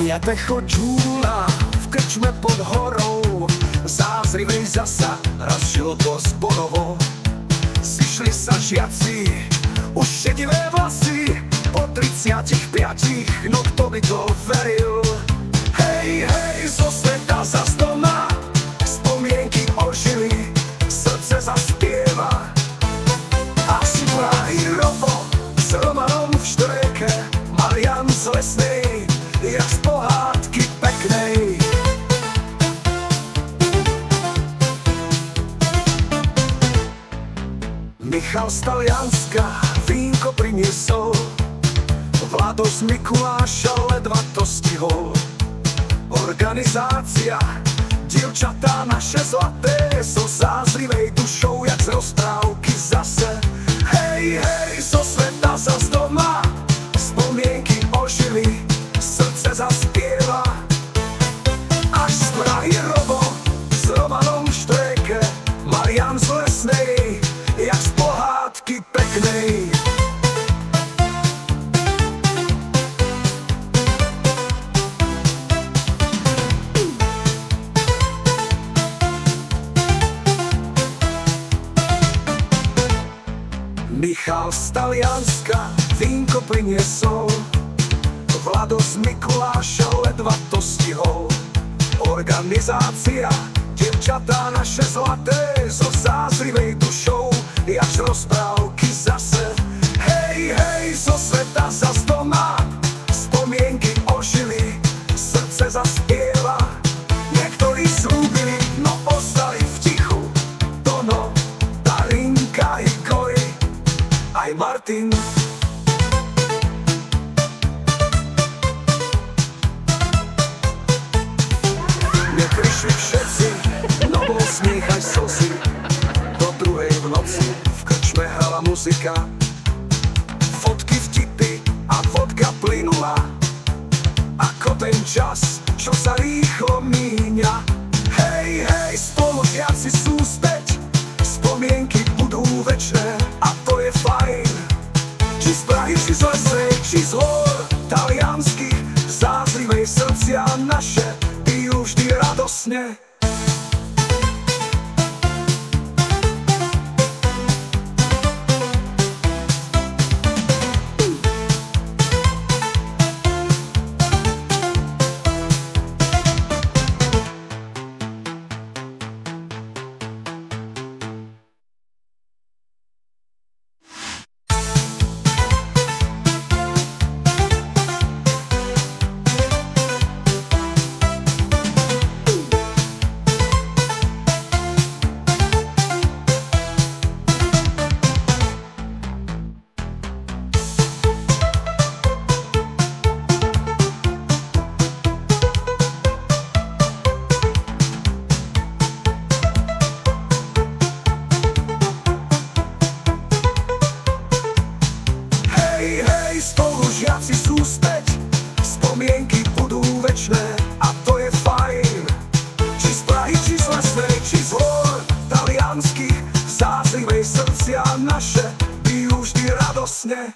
Jatecho džúla v krčme pod horou, zázrivej zasa raz žilo to zborovo. Zišli sa žiaci, už šedivé vlasy, po 35, no kto by to veril. Hej, hej, zo sveta zas doma, spomienky ožili, srdce zaspieva. A z Prahy Robo s Romanom v Štréke, Marian z Lesnej, jak z pohádky peknej. Michal z Talianska vínko priniesol, Vlado z Mikuláša ledva to stihol. Organizácia, dievčatá naše zlaté, so zázrivej dušou, jak z rozprávky zase. Hej, hej, zo sveta zas doma, spomienky ožili, srdce zaspieva. Až z Prahy Robo s Romanom v Štréke, Marian z Lesnej, jak z pohádky peknej. Michal z Talianska vínko priniesol, Vlado z Mikuláša ledva to stihol. Organizácia, dievčatá naše zlaté, so zázrivej dušou, jak z rozprávky zase. Hej, hej, zo sveta zas doma, spomienky ožili, srdce zaspieva. Niektorí slúbili, no ostali v tichu, Tono, Darinka, Igor, aj Martin. Neprišli všetci, no bol smiech aj slzy. Do druhej v noci v krčme hrala muzika, fotky, vtipy a vodka plynula. Ako ten čas, čo sa rýchlo míňa. Hej, hej, spolužiaci sú späť, spomienky budú večné a to je fajn. Či z Prahy, či z Lesnej, či z hôr talianských, zázrivej srdcia naše bijú vždy radosne. Spolužiaci sú späť, spomienky budú večné a to je fajn. Či z Prahy, či z Lesnej, či z hôr talianských, zázrivej srdcia naše bijú vždy radosne.